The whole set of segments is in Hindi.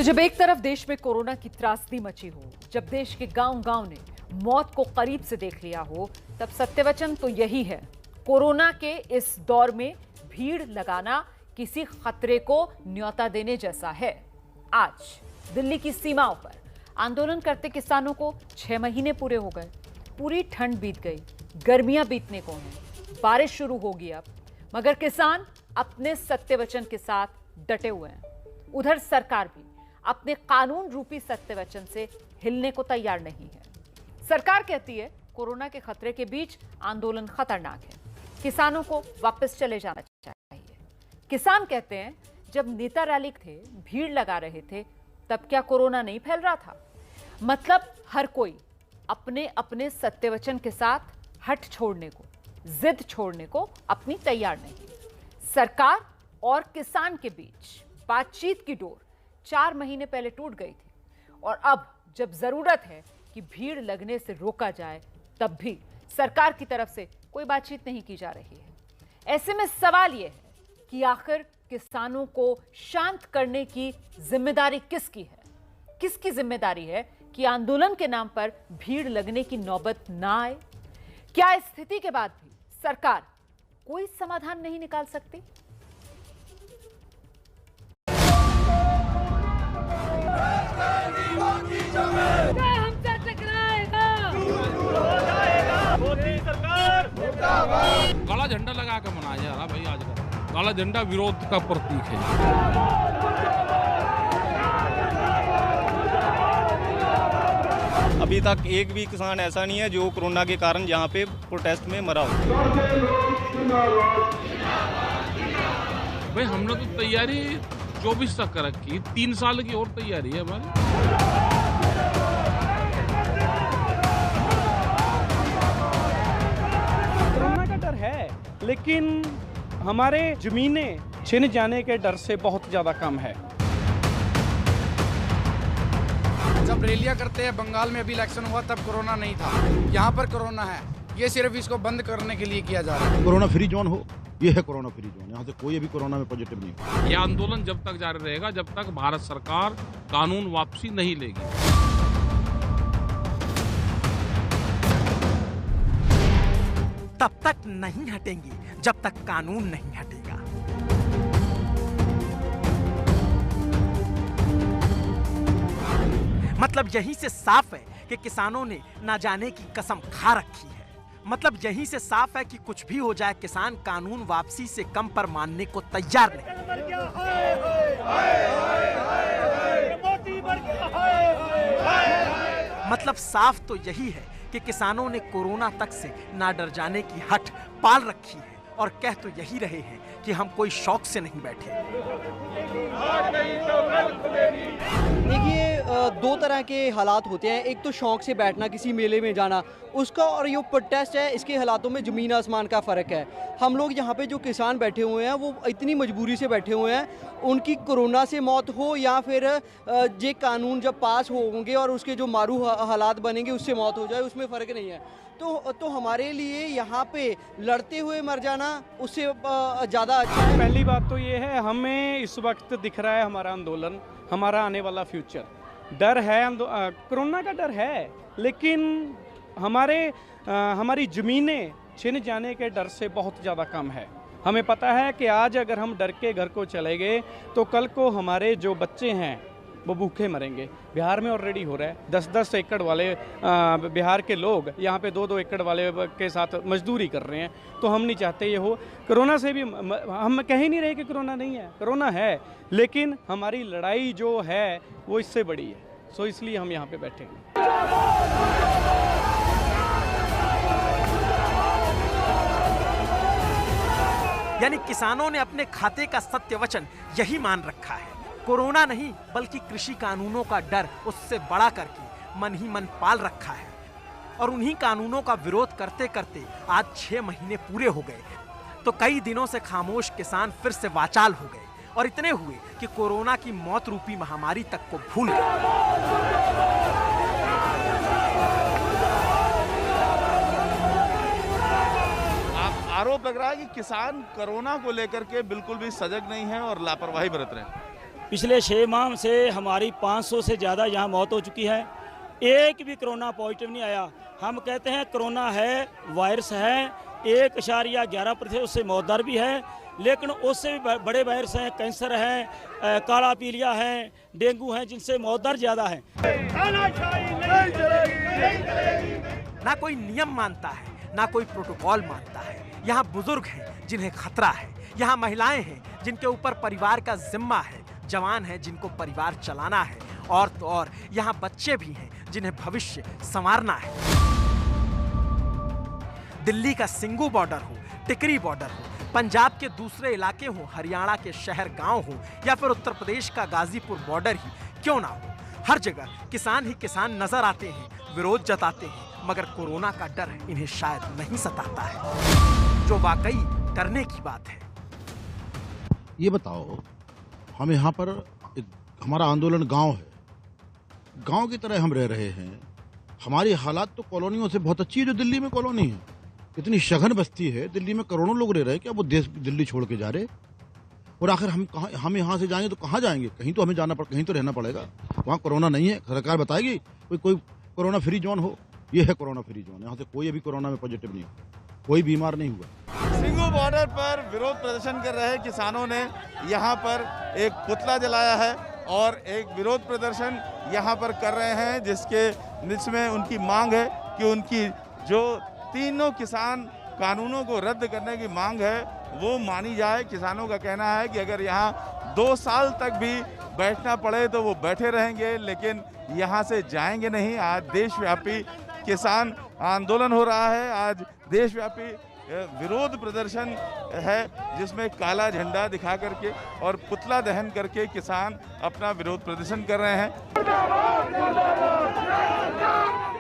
तो जब एक तरफ देश में कोरोना की त्रासदी मची हो, जब देश के गांव-गांव ने मौत को करीब से देख लिया हो, तब सत्यवचन तो यही है। कोरोना के इस दौर में भीड़ लगाना किसी खतरे को न्योता देने जैसा है। आज दिल्ली की सीमाओं पर आंदोलन करते किसानों को 6 महीने पूरे हो गए। पूरी ठंड बीत गई, गर्मियां बीतने को हैं, बारिश शुरू होगी अब, मगर किसान अपने सत्यवचन के साथ डटे हुए हैं। उधर सरकार भी अपने कानून रूपी सत्यवचन से हिलने को तैयार नहीं है। सरकार कहती है कोरोना के खतरे के बीच आंदोलन खतरनाक है, किसानों को वापस चले जाना चाहिए। किसान कहते हैं जब नेता रैली थे, भीड़ लगा रहे थे, तब क्या कोरोना नहीं फैल रहा था? मतलब हर कोई अपने अपने सत्यवचन के साथ हट छोड़ने को, जिद छोड़ने को अपनी तैयार नहीं। सरकार और किसान के बीच बातचीत की डोर 4 महीने पहले टूट गई थी, और अब जब जरूरत है कि भीड़ लगने से रोका जाए, तब भी सरकार की तरफ से कोई बातचीत नहीं की जा रही है। ऐसे में सवाल यह है कि आखिर किसानों को शांत करने की जिम्मेदारी किसकी है? किसकी जिम्मेदारी है कि आंदोलन के नाम पर भीड़ लगने की नौबत ना आए? क्या इस स्थिति के बाद भी सरकार कोई समाधान नहीं निकाल सकती? हमसे टकराएगा, मोदी सरकार मुर्दाबाद। काला झंडा लगा के मनाया जा रहा भाई। आज का काला झंडा विरोध का प्रतीक है। अभी तक एक भी किसान ऐसा नहीं है जो कोरोना के कारण यहाँ पे प्रोटेस्ट में मरा हो। भाई हमने तो तैयारी 24 तक कर रखी, 3 साल की और तैयारी है हमारी। कोरोना का डर है, लेकिन हमारे जमीनें छिन जाने के डर से बहुत ज्यादा कम है। जब रैलियां करते हैं, बंगाल में अभी इलेक्शन हुआ तब कोरोना नहीं था, यहाँ पर कोरोना है। ये सिर्फ इसको बंद करने के लिए किया जा रहा है। कोरोना फ्री जोन हो, ये है कोरोना फ्री जोन। यहाँ से कोई अभी कोरोना में पॉजिटिव नहीं हो। यह आंदोलन जब तक जारी रहेगा जब तक भारत सरकार कानून वापसी नहीं लेगी। तब तक नहीं हटेंगी जब तक कानून नहीं हटेगा। मतलब यहीं से साफ है कि किसानों ने ना जाने की कसम खा रखी है। मतलब यहीं से साफ है कि कुछ भी हो जाए, किसान कानून वापसी से कम पर मानने को तैयार नहीं। मतलब साफ तो यही है कि किसानों ने कोरोना तक से ना डर जाने की हठ पाल रखी है, और कह तो यही रहे हैं कि हम कोई शौक से नहीं बैठे। देखिए, 2 तरह के हालात होते हैं। एक तो शौक से बैठना, किसी मेले में जाना, उसका, और ये प्रोटेस्ट है, इसके हालातों में ज़मीन आसमान का फ़र्क है। हम लोग यहाँ पे जो किसान बैठे हुए हैं वो इतनी मजबूरी से बैठे हुए हैं, उनकी कोरोना से मौत हो या फिर ये कानून जब पास होंगे और उसके जो मारू हालात बनेंगे उससे मौत हो जाए, उसमें फ़र्क नहीं है। तो हमारे लिए यहाँ पे लड़ते हुए मर जाना उससे ज़्यादा अच्छा है। पहली बात तो ये है, हमें इस वक्त दिख रहा है हमारा आंदोलन, हमारा आने वाला फ्यूचर। डर है, कोरोना का डर है, लेकिन हमारी ज़मीनें छिन जाने के डर से बहुत ज़्यादा कम है। हमें पता है कि आज अगर हम डर के घर को चले गए तो कल को हमारे जो बच्चे हैं वो भूखे मरेंगे। बिहार में ऑलरेडी हो रहा है। 10-10 एकड़ वाले बिहार के लोग यहाँ पे 2-2 एकड़ वाले के साथ मजदूरी कर रहे हैं। तो हम नहीं चाहते ये हो। कोरोना से भी हम कह ही नहीं रहे कि कोरोना नहीं है, कोरोना है, लेकिन हमारी लड़ाई जो है वो इससे बड़ी है। सो इसलिए हम यहाँ पे बैठे हैं। यानी किसानों ने अपने खाते का सत्यवचन यही मान रखा है। कोरोना नहीं बल्कि कृषि कानूनों का डर उससे बड़ा करके मन ही मन पाल रखा है, और उन्हीं कानूनों का विरोध करते करते आज 6 महीने पूरे हो गए। तो कई दिनों से खामोश किसान फिर से वाचाल हो गए, और इतने हुए कि कोरोना की मौत रूपी महामारी तक को भूल गए। आरोप लग रहा है कि किसान कोरोना को लेकर के बिल्कुल भी सजग नहीं है और लापरवाही बरत रहे हैं। पिछले 6 माह से हमारी 500 से ज़्यादा यहाँ मौत हो चुकी है। एक भी कोरोना पॉजिटिव नहीं आया। हम कहते हैं कोरोना है, वायरस है, 1.11% उससे मौत दर भी है, लेकिन उससे भी बड़े वायरस हैं, कैंसर है, काला पीलिया है, डेंगू है, जिनसे मौत दर ज़्यादा है। ना कोई नियम मानता है, ना कोई प्रोटोकॉल मानता है। यहाँ बुजुर्ग हैं जिन्हें खतरा है, यहाँ महिलाएं हैं जिनके ऊपर परिवार का जिम्मा है, जवान हैं जिनको परिवार चलाना है, और तो और यहाँ बच्चे भी हैं जिन्हें भविष्य संवारना है। दिल्ली का सिंगू बॉर्डर हो, टिकरी बॉर्डर हो, पंजाब के दूसरे इलाके हो, हरियाणा के शहर गांव हो, या फिर उत्तर प्रदेश का गाजीपुर बॉर्डर ही क्यों ना हो, हर जगह किसान ही किसान नजर आते हैं, विरोध जताते हैं, मगर कोरोना का डर इन्हें शायद नहीं सताता है, जो वाकई डरने की बात है। ये बताओ, हम यहाँ पर हमारा आंदोलन गांव है, गांव की तरह हम रह रहे हैं। हमारी हालात तो कॉलोनियों से बहुत अच्छी है जो दिल्ली में कॉलोनी है। इतनी सघन बस्ती है, दिल्ली में करोड़ों लोग रह रहे हैं, क्या वो देश दिल्ली छोड़ के जा रहे? और आखिर हम यहाँ से जाएंगे तो कहाँ जाएंगे? कहीं तो हमें जाना कहीं तो रहना पड़ेगा। वहाँ कोरोना नहीं है, सरकार बताएगी कोई कोरोना फ्री जोन हो। ये है कोरोना फ्री जोन, यहाँ से कोई अभी कोरोना में पॉजिटिव नहीं हुआ, कोई बीमार नहीं हुआ। सिंगू बॉर्डर पर विरोध प्रदर्शन कर रहे किसानों ने यहाँ पर एक पुतला जलाया है और एक विरोध प्रदर्शन यहाँ पर कर रहे हैं, जिसमें उनकी मांग है कि उनकी जो तीनों किसान कानूनों को रद्द करने की मांग है वो मानी जाए। किसानों का कहना है कि अगर यहाँ 2 साल तक भी बैठना पड़े तो वो बैठे रहेंगे, लेकिन यहाँ से जाएंगे नहीं। आज देशव्यापी किसान आंदोलन हो रहा है, आज देशव्यापी विरोध प्रदर्शन है, जिसमें काला झंडा दिखा करके और पुतला दहन करके किसान अपना विरोध प्रदर्शन कर रहे हैं।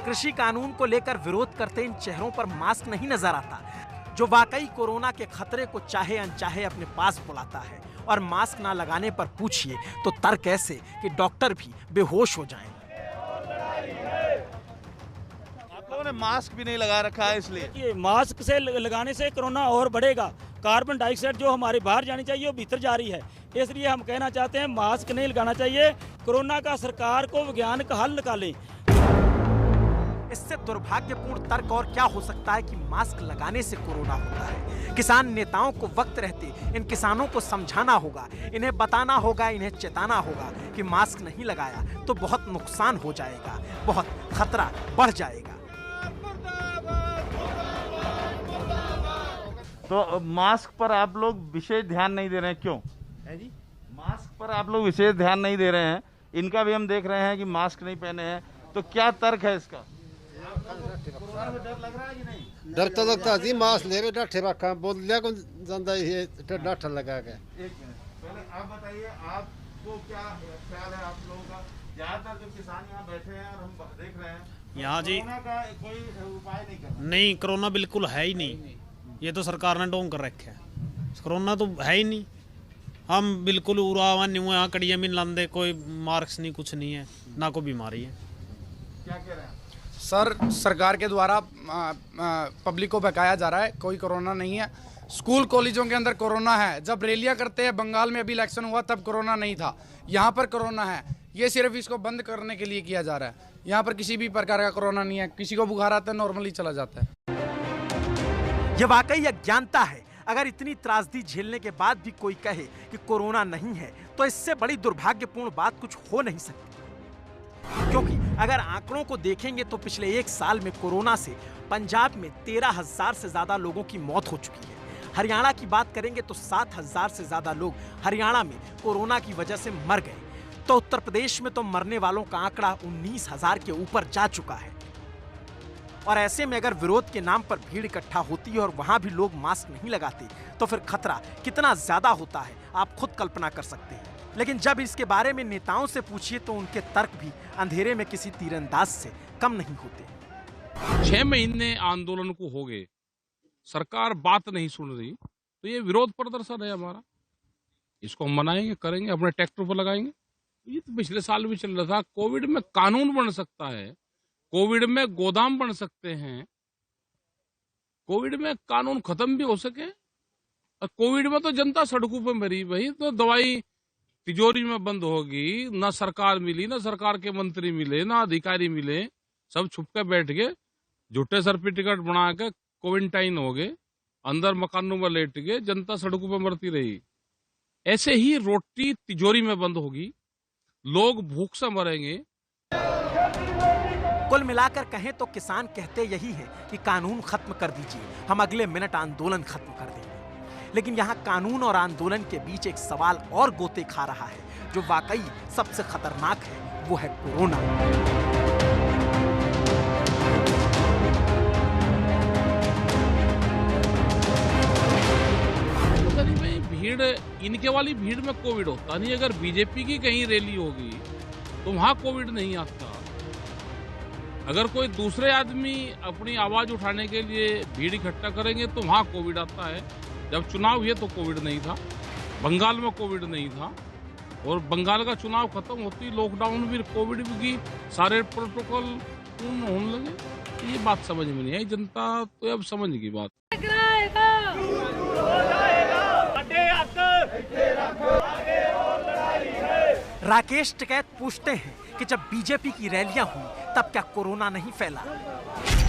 कृषि कानून को लेकर विरोध करते इन चेहरों पर मास्क नहीं नजर आता, जो वाकई कोरोना के खतरे को चाहे अनचाहे अपने पास बुलाता है। और मास्क ना लगाने पर पूछिए तो तर्क ऐसे कि डॉक्टर भी बेहोश हो जाएं। आप लोगों ने मास्क भी नहीं लगा रखा है, इसलिए ये मास्क से लगाने से कोरोना और बढ़ेगा। कार्बन डाइऑक्साइड जो हमारे बाहर जानी चाहिए वो भीतर जा रही है, इसलिए हम कहना चाहते हैं मास्क नहीं लगाना चाहिए। कोरोना का सरकार को विज्ञान का हल निकालें। इससे दुर्भाग्यपूर्ण तर्क और क्या हो सकता है कि मास्क लगाने से कोरोना होता है। किसान नेताओं को वक्त रहते इन किसानों को समझाना होगा, इन्हें बताना होगा, इन्हें चेताना होगा कि मास्क नहीं लगाया तो बहुत नुकसान हो जाएगा, बहुत खतरा बढ़ जाएगा। तो मास्क पर आप लोग विशेष ध्यान नहीं दे रहे हैं, क्यों है जी? मास्क पर आप लोग विशेष ध्यान नहीं दे रहे हैं, इनका भी हम देख रहे हैं कि मास्क नहीं पहने हैं, तो क्या तर्क है इसका? डर लग रहा है कि नहीं? डर तो लगता जी, मास्क ले डटे रखा बोल लिया को ज्यादा ये डर लगा के। एक मिनट पहले आप बताइए, आपको क्या ख्याल है आप लोगों का? ज्यादातर जो किसान यहाँ बैठे हैं और हम देख रहे हैं, यहाँ जी कोरोना का कोई उपाय नहीं कर रहा। नहीं, कोरोना बिल्कुल है ही नहीं, ये तो सरकार ने डोंग कर रखा है। कोरोना तो है ही नहीं, हम बिल्कुल उड़ावा नहीं हुए, यहाँ कड़िया में लांदे, कोई मार्क्स नहीं, कुछ नहीं है, ना कोई बीमारी है। क्या कह रहे हैं सर? सरकार के द्वारा पब्लिक को बहकाया जा रहा है, कोई कोरोना नहीं है। स्कूल कॉलेजों के अंदर कोरोना है। जब रैलियां करते हैं, बंगाल में अभी इलेक्शन हुआ तब कोरोना नहीं था, यहाँ पर कोरोना है। ये सिर्फ इसको बंद करने के लिए किया जा रहा है। यहाँ पर किसी भी प्रकार का कोरोना नहीं है, किसी को बुखार आता है नॉर्मली चला जाता है। यह वाकई अज्ञानता है। अगर इतनी त्रासदी झेलने के बाद भी कोई कहे कि कोरोना नहीं है तो इससे बड़ी दुर्भाग्यपूर्ण बात कुछ हो नहीं सकती। क्योंकि अगर आंकड़ों को देखेंगे तो पिछले 1 साल में कोरोना से पंजाब में 13,000 से ज्यादा लोगों की मौत हो चुकी है। हरियाणा की बात करेंगे तो 7,000 से ज्यादा लोग हरियाणा में कोरोना की वजह से मर गए। तो उत्तर प्रदेश में तो मरने वालों का आंकड़ा 19,000 के ऊपर जा चुका है। और ऐसे में अगर विरोध के नाम पर भीड़ इकट्ठा होती है और वहां भी लोग मास्क नहीं लगाते तो फिर खतरा कितना ज्यादा होता है आप खुद कल्पना कर सकते हैं। लेकिन जब इसके बारे में नेताओं से पूछिए तो उनके तर्क भी अंधेरे में किसी तीरंदाज से कम नहीं होते। 6 महीने आंदोलन को हो गए, सरकार बात नहीं सुन रही, तो ये विरोध प्रदर्शन है हमारा, इसको हम मनाएंगे, करेंगे, अपने ट्रैक्टर पर लगाएंगे। ये तो पिछले साल भी चल रहा था। कोविड में कानून बन सकता है, कोविड में गोदाम बन सकते हैं, कोविड में कानून खत्म भी हो सके। और कोविड में तो जनता सड़कों पर मरी, वही तो दवाई तिजोरी में बंद होगी, ना सरकार मिली, ना सरकार के मंत्री मिले, ना अधिकारी मिले, सब छुप के बैठ गए, झूठे सर्टिफिकेट बना के क्वारंटाइन हो गए, अंदर मकानों में लेट गए, जनता सड़कों पर मरती रही। ऐसे ही रोटी तिजोरी में बंद होगी, लोग भूख से मरेंगे। कुल मिलाकर कहें तो किसान कहते यही है कि कानून खत्म कर दीजिए, हम अगले मिनट आंदोलन खत्म कर देंगे। लेकिन यहाँ कानून और आंदोलन के बीच एक सवाल और गोते खा रहा है, जो वाकई सबसे खतरनाक है, वो है कोरोना। भीड़, इनके वाली भीड़ में कोविड होता नहीं। अगर बीजेपी की कहीं रैली होगी तो वहां कोविड नहीं आता। अगर कोई दूसरे आदमी अपनी आवाज उठाने के लिए भीड़ इकट्ठा करेंगे तो वहां कोविड आता है। जब चुनाव हुए तो कोविड नहीं था, बंगाल में कोविड नहीं था, और बंगाल का चुनाव खत्म होती लॉकडाउन भी, कोविड की सारे प्रोटोकॉल पूर्ण होने लगे। ये बात समझ में नहीं आई, जनता तो अब समझ गई बात। राकेश टिकैत पूछते हैं कि जब बीजेपी की रैलियां हुई तब क्या कोरोना नहीं फैला?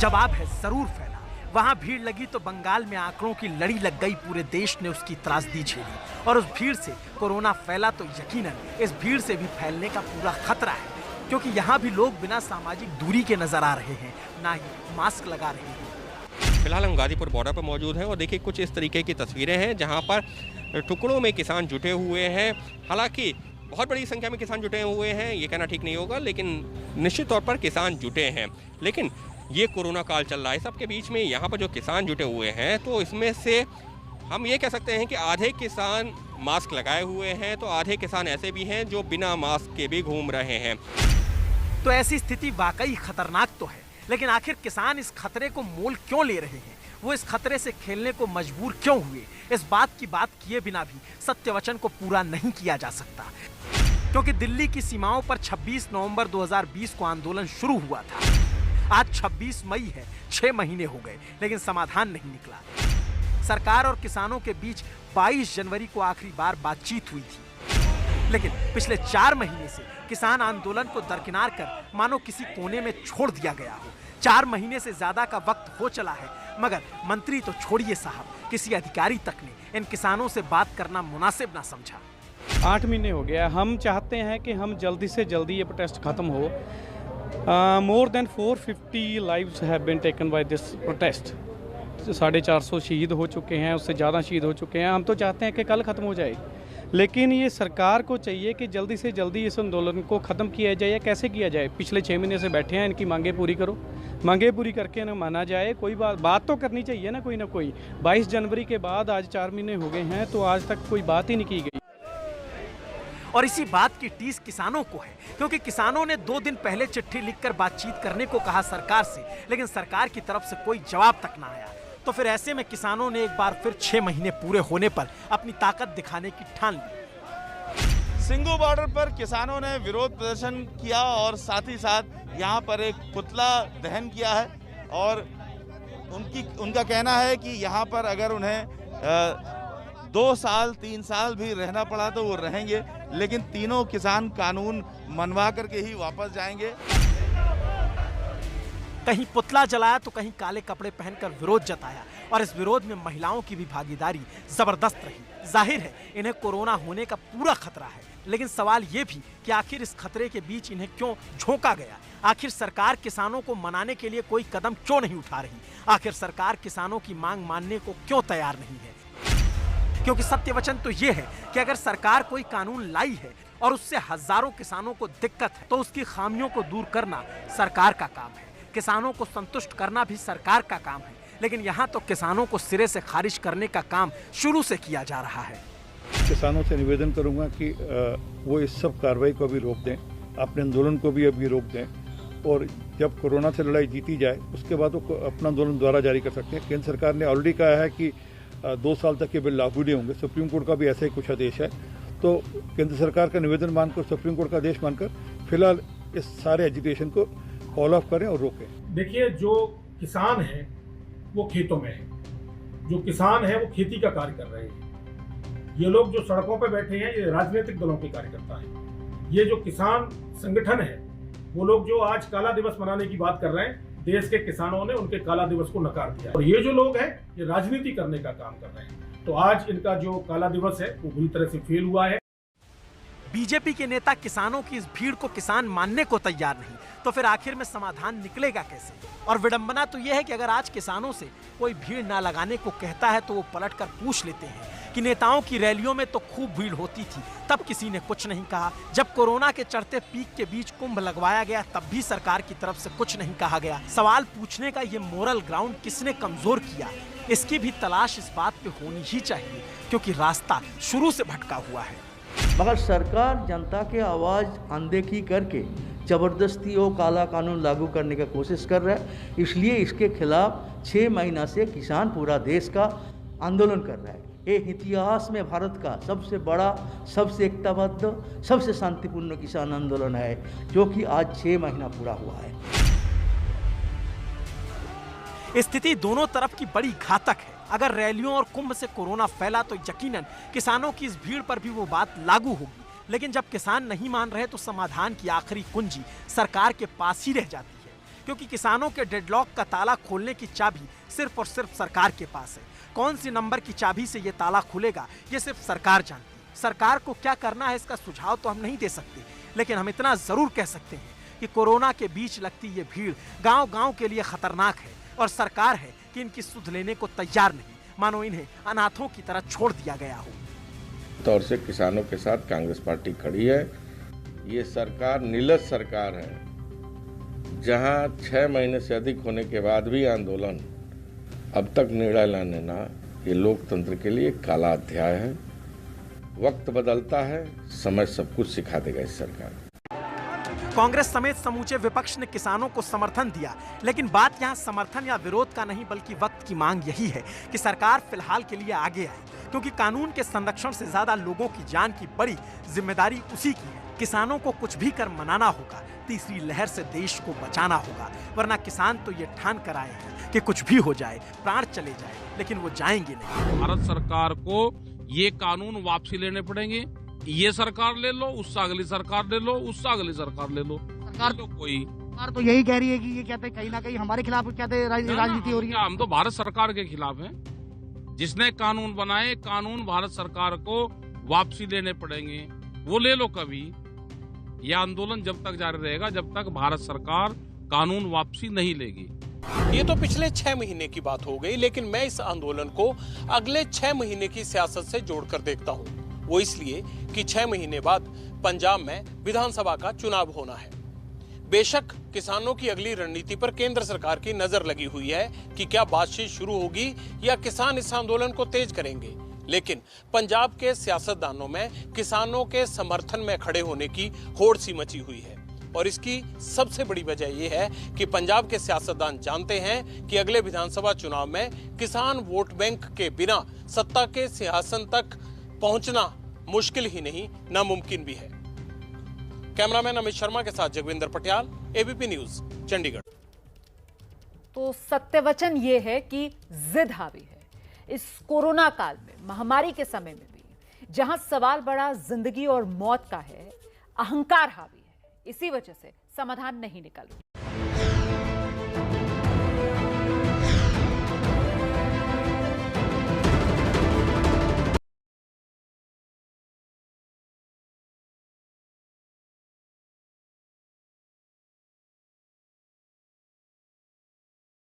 जवाब है जरूर फैला। वहां भीड़ लगी तो बंगाल में आंकड़ों की लड़ी लग गई, पूरे देश ने उसकी त्रासदी झेली, और उस भीड़ से कोरोना फैला तो यकीनन इस भीड़ से भी फैलने का पूरा खतरा है, क्योंकि यहाँ भी लोग बिना सामाजिक दूरी के नजर आ रहे हैं, ना ही मास्क लगा रहे हैं। फिलहाल हम गाजीपुर बॉर्डर पर मौजूद हैं और देखिए कुछ इस तरीके की तस्वीरें हैं जहाँ पर टुकड़ों में किसान जुटे हुए हैं। हालांकि बहुत बड़ी संख्या में किसान जुटे हुए हैं, ये कहना ठीक नहीं होगा, लेकिन निश्चित तौर पर किसान जुटे हैं। लेकिन ये कोरोना काल चल रहा है, सबके बीच में यहाँ पर जो किसान जुटे हुए हैं, तो इसमें से हम ये कह सकते हैं कि आधे किसान मास्क लगाए हुए हैं, तो आधे किसान ऐसे भी हैं जो बिना मास्क के भी घूम रहे हैं। तो ऐसी स्थिति वाकई खतरनाक तो है, लेकिन आखिर किसान इस खतरे को मोल क्यों ले रहे हैं? वो इस खतरे से खेलने को मजबूर क्यों हुए? इस बात की बात किए बिना भी सत्यवचन को पूरा नहीं किया जा सकता, क्योंकि दिल्ली की सीमाओं पर 26 नवंबर 2020 को आंदोलन शुरू हुआ था। आज 26 मई है, 6 महीने हो गए, लेकिन समाधान नहीं निकला। सरकार और किसानों के बीच 22 जनवरी को आखिरी बार बातचीत हुई थी, लेकिन पिछले 4 महीने से किसान आंदोलन को दरकिनार कर मानो किसी कोने में छोड़ दिया गया हो। 4 महीने से ज्यादा का वक्त हो चला है, मगर मंत्री तो छोड़िए साहब, किसी अधिकारी तक ने इन किसानों से बात करना मुनासिब ना समझा। 8 महीने हो गया। हम चाहते हैं कि हम जल्दी से जल्दी ये प्रोटेस्ट खत्म हो। More than 450 lives have been taken by this protest. 450 शहीद हो चुके हैं, उससे ज़्यादा शहीद हो चुके हैं। हम तो चाहते हैं कि कल ख़त्म हो जाए, लेकिन ये सरकार को चाहिए कि जल्दी से जल्दी इस आंदोलन को ख़त्म किया जाए। कैसे किया जाए? पिछले 6 महीने से बैठे हैं, इनकी मांगें पूरी करो, मांगें पूरी करके ना माना जाए। कोई बात तो करनी चाहिए ना, कोई ना कोई। 22 जनवरी के बाद आज 4 महीने हो गए हैं, तो आज तक कोई बात ही नहीं की गई। और इसी बात की टीस किसानों को है, क्योंकि किसानों ने 2 दिन पहले चिट्ठी लिखकर बातचीत करने को कहा सरकार से, लेकिन सरकार की तरफ से कोई जवाब तक ना आया। तो फिर ऐसे में किसानों ने एक बार फिर 6 महीने पूरे होने पर अपनी ताकत दिखाने की ठान ली। सिंगू बॉर्डर पर किसानों ने विरोध प्रदर्शन किया और साथ ही साथ यहाँ पर एक पुतला दहन किया है, और उनका कहना है कि यहाँ पर अगर उन्हें 2 साल 3 साल भी रहना पड़ा तो वो रहेंगे, लेकिन तीनों किसान कानून मनवा करके ही वापस जाएंगे। कहीं पुतला जलाया तो कहीं काले कपड़े पहनकर विरोध जताया, और इस विरोध में महिलाओं की भी भागीदारी जबरदस्त रही। जाहिर है इन्हें कोरोना होने का पूरा खतरा है, लेकिन सवाल ये भी कि आखिर इस खतरे के बीच इन्हें क्यों झोंका गया? आखिर सरकार किसानों को मनाने के लिए कोई कदम क्यों नहीं उठा रही? आखिर सरकार किसानों की मांग मानने को क्यों तैयार नहीं है? क्योंकि सत्य वचन तो ये है कि अगर सरकार कोई कानून लाई है और उससे हजारों किसानों को दिक्कत है, तो उसकी खामियों को दूर करना सरकार का काम है। किसानों को संतुष्ट करना भी सरकार का काम है, लेकिन यहाँ तो किसानों को सिरे से खारिज करने का काम शुरू से किया जा रहा है। किसानों से निवेदन करूंगा कि वो इस सब कार्रवाई को भी रोक दें, अपने आंदोलन को भी अभी रोक दें, और जब कोरोना से लड़ाई जीती जाए उसके बाद वो अपना आंदोलन दोबारा जारी कर सकते हैं। केंद्र सरकार ने ऑलरेडी कहा है कि 2 साल तक ये बिल लागू नहीं होंगे। सुप्रीम कोर्ट का भी ऐसा ही कुछ आदेश है। तो केंद्र सरकार का निवेदन मानकर, सुप्रीम कोर्ट का आदेश मानकर फिलहाल इस सारे एजुकेशन को कॉल ऑफ करें और रोकें। देखिए, जो किसान है वो खेतों में है, जो किसान है वो खेती का कार्य कर रहे हैं। ये लोग जो सड़कों पर बैठे हैं ये राजनीतिक दलों के कार्यकर्ता हैं। ये जो किसान संगठन है वो लोग जो आज काला दिवस मनाने की बात कर रहे हैं, देश के किसानों ने उनके काला दिवस को नकार दिया और ये जो लोग हैं ये राजनीति करने का काम कर रहे हैं। तो आज इनका जो काला दिवस है वो बुरी तरह से फेल हुआ है। बीजेपी के नेता किसानों की इस भीड़ को किसान मानने को तैयार नहीं, तो फिर आखिर में समाधान निकलेगा कैसे? और विडंबना तो यह है कि अगर आज किसानों से कोई भीड़ ना लगाने को कहता है तो वो पलटकर पूछ लेते हैं कि नेताओं की रैलियों में तो खूब भीड़ होती थी, तब किसी ने कुछ नहीं कहा। जब कोरोना के चढ़ते पीक के बीच कुंभ लगवाया गया तब भी सरकार की तरफ से कुछ नहीं कहा गया। सवाल पूछने का ये मोरल ग्राउंड किसने कमजोर किया, इसकी भी तलाश इस बात पे होनी ही चाहिए, क्योंकि रास्ता शुरू से भटका हुआ है। मगर सरकार जनता के आवाज़ अनदेखी करके ज़बरदस्ती वो काला कानून लागू करने का कोशिश कर रहा है। इसलिए इसके खिलाफ 6 महीना से किसान पूरा देश का आंदोलन कर रहा है। ये इतिहास में भारत का सबसे बड़ा, सबसे एकताबद्ध, सबसे शांतिपूर्ण किसान आंदोलन है, जो कि आज 6 महीना पूरा हुआ है। स्थिति दोनों तरफ की बड़ी घातक है। अगर रैलियों और कुंभ से कोरोना फैला तो यकीनन किसानों की इस भीड़ पर भी वो बात लागू होगी, लेकिन जब किसान नहीं मान रहे तो समाधान की आखिरी कुंजी सरकार के पास ही रह जाती है, क्योंकि किसानों के डेडलॉक का ताला खोलने की चाबी सिर्फ और सिर्फ सरकार के पास है। कौन सी नंबर की चाबी से ये ताला खुलेगा ये सिर्फ सरकार जानती है। सरकार को क्या करना है इसका सुझाव तो हम नहीं दे सकते, लेकिन हम इतना जरूर कह सकते हैं कि कोरोना के बीच लगती ये भीड़ गांव-गांव के लिए खतरनाक है और सरकार है कि इनकी सुध लेने को तैयार नहीं, मानो इन्हें अनाथों की तरह छोड़ दिया गया हो। तौर से किसानों के साथ कांग्रेस पार्टी खड़ी है। ये सरकार नीलस सरकार है, जहां 6 महीने से अधिक होने के बाद भी आंदोलन अब तक निर्णय लाने ना, ये लोकतंत्र के लिए काला अध्याय है। वक्त बदलता है, समय सब कुछ सिखा देगा इस सरकार। कांग्रेस समेत समूचे विपक्ष ने किसानों को समर्थन दिया, लेकिन बात यहाँ समर्थन या विरोध का नहीं बल्कि वक्त की मांग यही है कि सरकार फिलहाल के लिए आगे आए, क्योंकि कानून के संरक्षण से ज्यादा लोगों की जान की बड़ी जिम्मेदारी उसी की है। किसानों को कुछ भी कर मनाना होगा, तीसरी लहर से देश को बचाना होगा, वरना किसान तो ये ठान कर आए हैं कि कुछ भी हो जाए, प्राण चले जाए, लेकिन वो जाएंगे नहीं। भारत सरकार को ये कानून वापसी लेने पड़ेंगे। ये सरकार ले लो, उससे अगली सरकार ले लो, उससे अगली सरकार ले लो। सरकार तो कोई सरकार तो यही कह रही है कि ये कहते कहीं ना कहीं हमारे खिलाफ कहते राजनीति हो रही है। हम तो भारत सरकार के खिलाफ हैं। जिसने कानून बनाए, कानून भारत सरकार को वापसी लेने पड़ेंगे। वो ले लो कभी। यह आंदोलन जब तक जारी रहेगा जब तक भारत सरकार कानून वापसी नहीं लेगी। ये तो पिछले 6 महीने की बात हो गई, लेकिन मैं इस आंदोलन को अगले 6 महीने की सियासत से जोड़कर देखता हूँ। वो इसलिए कि 6 महीने बाद पंजाब में विधानसभा का चुनाव होना है। बेशक किसानों की अगली रणनीति पर केंद्र सरकार की नजर लगी हुई है कि क्या बातचीत शुरू होगी या किसान इस आंदोलन को तेज करेंगे, लेकिन पंजाब के सियासतदानों में किसानों के समर्थन में खड़े होने की होड़ सी मची हुई है। और इसकी सबसे बड़ी वजह यह है कि पंजाब के सियासतदान जानते हैं कि अगले विधानसभा चुनाव में किसान वोट बैंक के बिना सत्ता के सिंहासन तक पहुंचना मुश्किल ही नहीं, नामुमकिन भी है। कैमरामैन अमित शर्मा के साथ जगविंदर पटियाल, एबीपी न्यूज, चंडीगढ़। तो सत्यवचन ये है कि जिद हावी है इस कोरोना काल में, महामारी के समय में भी, जहां सवाल बड़ा जिंदगी और मौत का है, अहंकार हावी है। इसी वजह से समाधान नहीं निकल रहा।